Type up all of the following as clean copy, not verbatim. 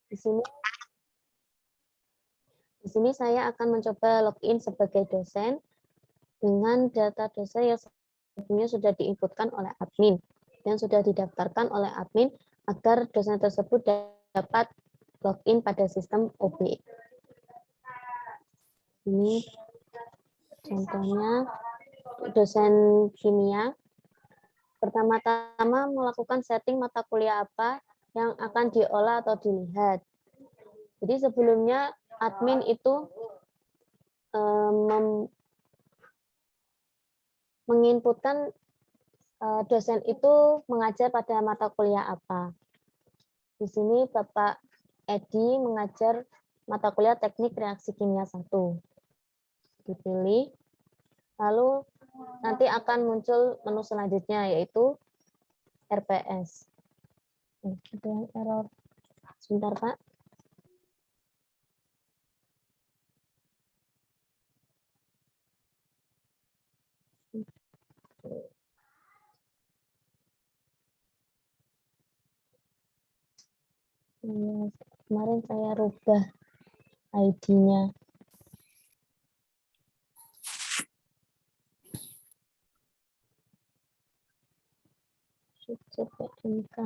Di sini saya akan mencoba login sebagai dosen dengan data dosen yang sebelumnya sudah diinputkan oleh admin dan sudah didaftarkan oleh admin agar dosen tersebut dapat login pada sistem OB. Ini contohnya dosen kimia. Pertama-tama melakukan setting mata kuliah apa yang akan diolah atau dilihat. Jadi sebelumnya admin itu menginputkan dosen itu mengajar pada mata kuliah apa. Di sini Bapak Edi mengajar mata kuliah teknik reaksi kimia 1. Dipilih, lalu nanti akan muncul menu selanjutnya yaitu RPS. Ada error. Sebentar, Pak. Kemarin saya rubah ID-nya. CPMK.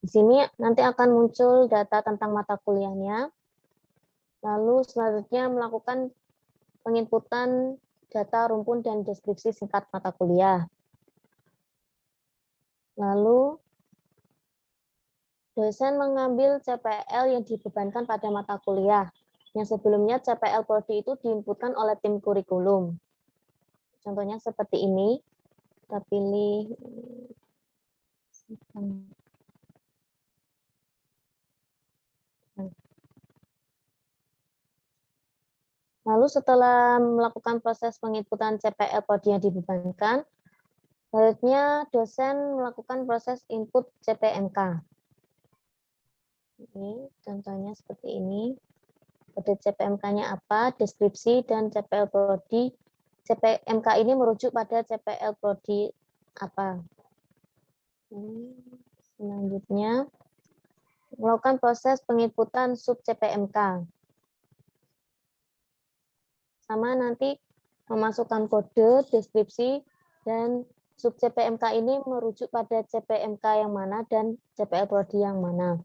Di sini nanti akan muncul data tentang mata kuliahnya. Lalu selanjutnya melakukan penginputan data rumpun dan deskripsi singkat mata kuliah. Lalu dosen mengambil CPL yang dibebankan pada mata kuliah. Yang sebelumnya CPL Prodi itu diinputkan oleh tim kurikulum. Contohnya seperti ini. Kita pilih lalu setelah melakukan proses penginputan CPL Prodi yang dibebankan, selanjutnya dosen melakukan proses input CPMK. Ini contohnya seperti ini. Kode CPMK-nya apa, deskripsi, dan CPL Prodi. CPMK ini merujuk pada CPL Prodi apa. Selanjutnya, melakukan proses penginputan sub CPMK. Sama nanti memasukkan kode, deskripsi, dan sub CPMK ini merujuk pada CPMK yang mana dan CPL Prodi yang mana.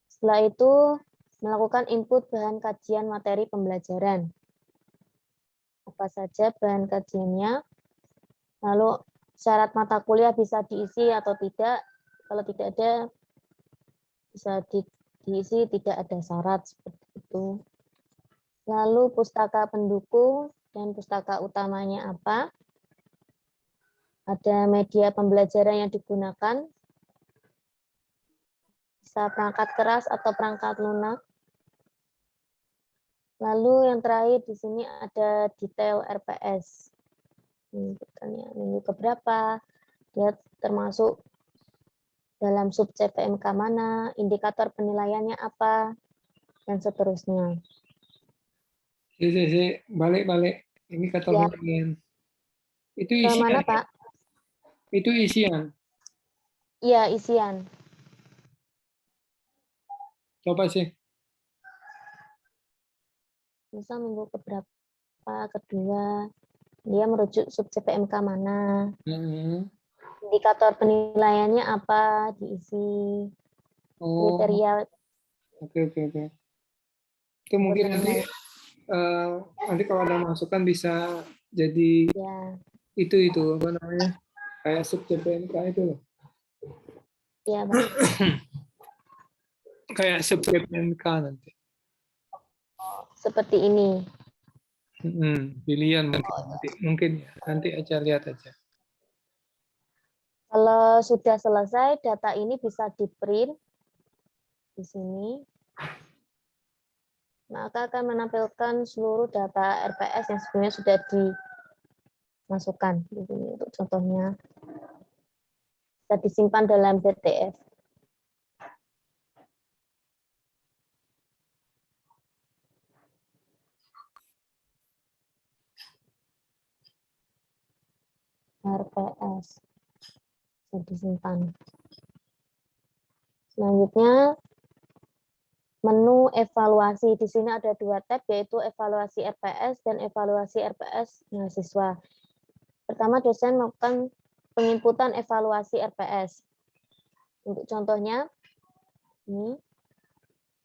Setelah itu, melakukan input bahan kajian materi pembelajaran. Apa saja bahan kajiannya, lalu syarat mata kuliah bisa diisi atau tidak. Kalau tidak ada, bisa diisi, tidak ada syarat seperti itu. Lalu pustaka pendukung dan pustaka utamanya apa. Ada media pembelajaran yang digunakan, bisa perangkat keras atau perangkat lunak. Lalu yang terakhir di sini ada detail RPS. Minggu keberapa, dia termasuk dalam sub CPMK mana, indikator penilaiannya apa, dan seterusnya. Balik. Ini kata Ya. bagian. Itu Ke isian. mana, Pak? Itu isian. Iya, isian. Coba sih. Misal minggu keberapa, kedua, dia merujuk sub CPMK mana, indikator penilaiannya apa, diisi, kriteria. Oke. Itu mungkin nanti kalau ada masukan bisa jadi ya. itu apa namanya, kayak sub CPMK itu loh. Ya, Pak. Kayak sub CPMK nanti. Seperti ini. Pilihan mungkin nanti aja lihat aja. Kalau sudah selesai, data ini bisa di-print di sini. maka akan menampilkan seluruh data RPS yang sebelumnya sudah dimasukkan. Di sini untuk contohnya bisa disimpan dalam DTF. RPS bisa disimpan. Selanjutnya menu evaluasi. Di sini ada dua tab, yaitu evaluasi RPS dan evaluasi RPS mahasiswa. Pertama, dosen melakukan penginputan evaluasi RPS. Untuk contohnya, ini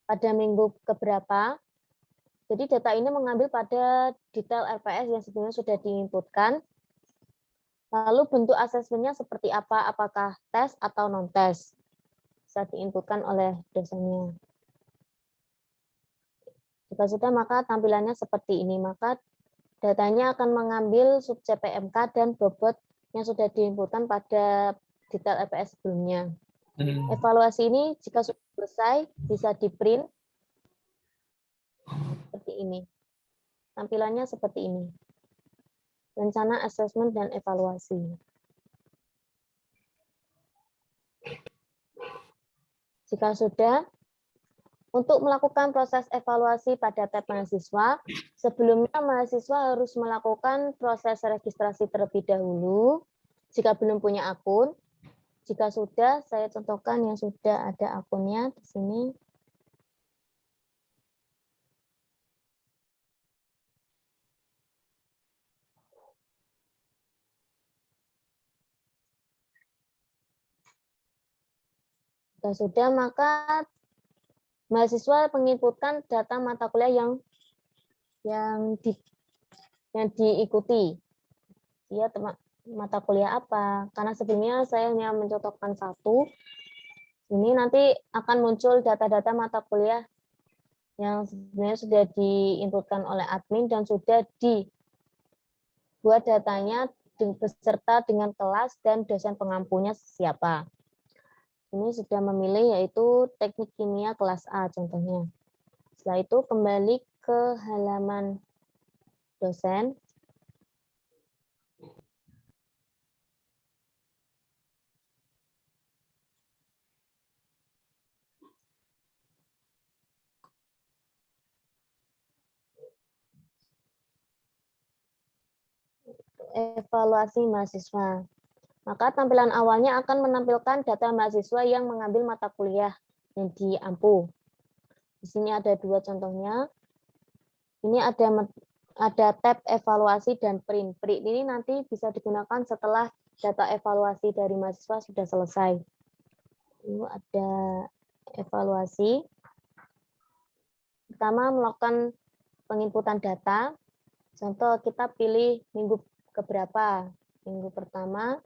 pada minggu keberapa. Jadi data ini mengambil pada detail RPS yang sebelumnya sudah diinputkan. Lalu bentuk asesmennya seperti apa, apakah tes atau non-tes. Bisa diinputkan oleh dosennya. Jika sudah, maka tampilannya seperti ini. Maka datanya akan mengambil sub CPMK dan bobot yang sudah diinputkan pada detail RPS sebelumnya. Evaluasi ini jika sudah selesai bisa di-print seperti ini. Tampilannya seperti ini. Rencana asesmen dan evaluasi. Jika sudah, untuk melakukan proses evaluasi pada tab mahasiswa, sebelumnya mahasiswa harus melakukan proses registrasi terlebih dahulu jika belum punya akun. Jika sudah, saya contohkan yang sudah ada akunnya di sini. Jika sudah, maka mahasiswa menginputkan data mata kuliah yang diikuti. Dia mata kuliah apa? Karena sebelumnya saya hanya mencontohkan satu. Ini nanti akan muncul data-data mata kuliah yang sebenarnya sudah diinputkan oleh admin dan sudah dibuat datanya beserta dengan kelas dan dosen pengampunya siapa. Ini sudah memilih yaitu teknik kimia kelas A contohnya. Setelah itu kembali ke halaman dosen. Evaluasi mahasiswa. Maka tampilan awalnya akan menampilkan data mahasiswa yang mengambil mata kuliah yang diampu. Di sini ada dua contohnya. Ini ada tab evaluasi dan print. Print ini nanti bisa digunakan setelah data evaluasi dari mahasiswa sudah selesai. Ini ada evaluasi. Pertama, melakukan penginputan data. Contoh, kita pilih minggu keberapa. Minggu pertama,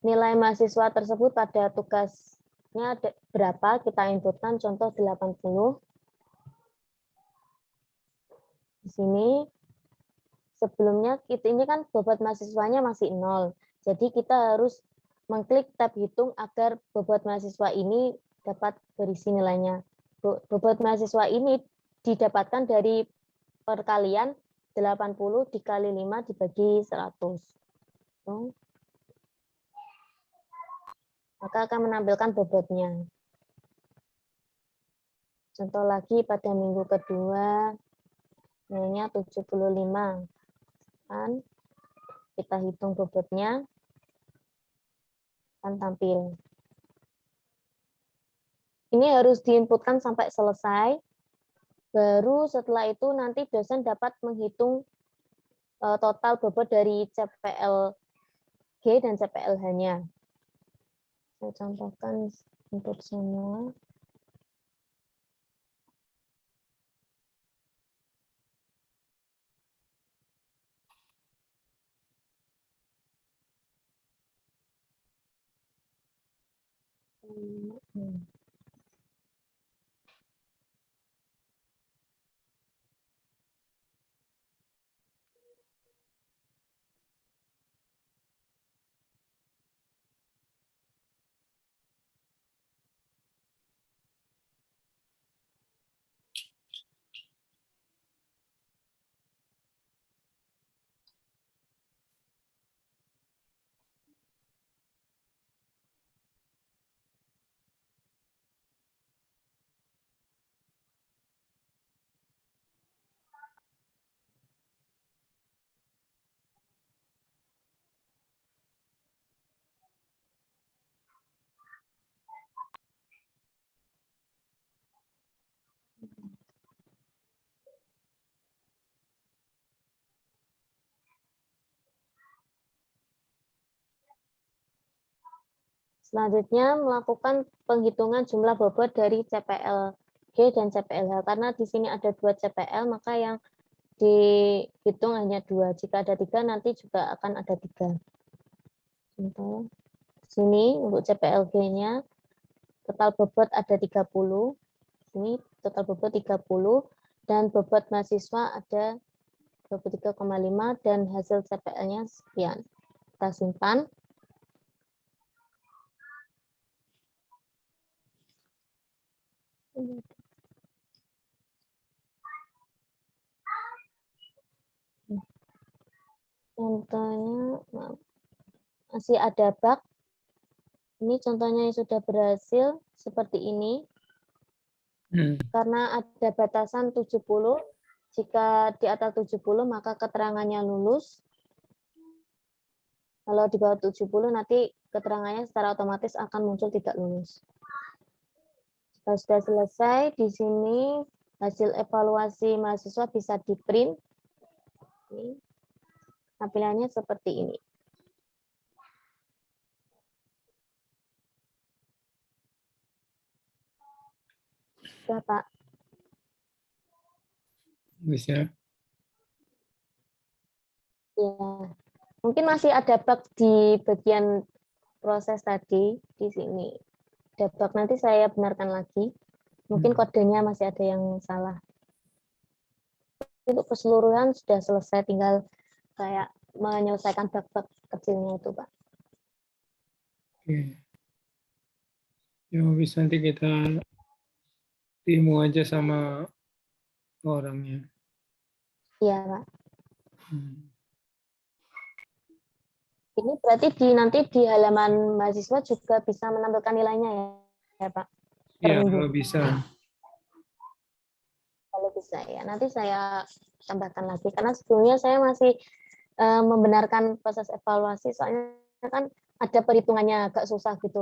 nilai mahasiswa tersebut pada tugasnya berapa, kita inputkan, contoh 80. Di sini, sebelumnya ini kan bobot mahasiswanya masih 0. Jadi kita harus mengklik tab hitung agar bobot mahasiswa ini dapat berisi nilainya. Bobot mahasiswa ini didapatkan dari perkalian 80 dikali 5 dibagi 100. Maka akan menampilkan bobotnya. Contoh lagi pada minggu kedua, nilainya 75. Kan? Kita hitung bobotnya, akan tampil. Ini harus diinputkan sampai selesai. Baru setelah itu nanti dosen dapat menghitung total bobot dari CPLG dan CPLH-nya. Saya contohkan input semua. Selanjutnya melakukan penghitungan jumlah bobot dari CPLG dan CPLH. Karena di sini ada 2 CPL, maka yang dihitung hanya 2. Jika ada 3, nanti juga akan ada 3. Contoh, sini untuk CPLG-nya total bobot ada 30. Ini total bobot 30 dan bobot mahasiswa ada 23,5 dan hasil CPL-nya sekian. Kita simpan. Contohnya masih ada bak. Ini contohnya yang sudah berhasil seperti ini. Karena ada batasan 70, jika di atas 70 maka keterangannya lulus. Kalau di bawah 70 nanti keterangannya secara otomatis akan muncul tidak lulus. Jika sudah selesai, di sini hasil evaluasi mahasiswa bisa di-print. Tampilannya seperti ini. Sudah, Pak. Bisa. Ya. Mungkin masih ada bug di bagian proses tadi di sini. Ada bug, nanti saya benarkan lagi. Mungkin kodenya masih ada yang salah. Untuk keseluruhan sudah selesai, tinggal kayak menyelesaikan bug-bug kecilnya itu, Pak. Oke. Ya, bisa nanti kita demo aja sama orangnya. Iya, Pak. Ini berarti nanti di halaman mahasiswa juga bisa menampilkan nilainya ya, Pak? Iya, kalau bisa. Kalau bisa ya. Nanti saya tambahkan lagi. Karena sebelumnya saya masih membenarkan proses evaluasi, soalnya kan ada perhitungannya agak susah gitu, Pak.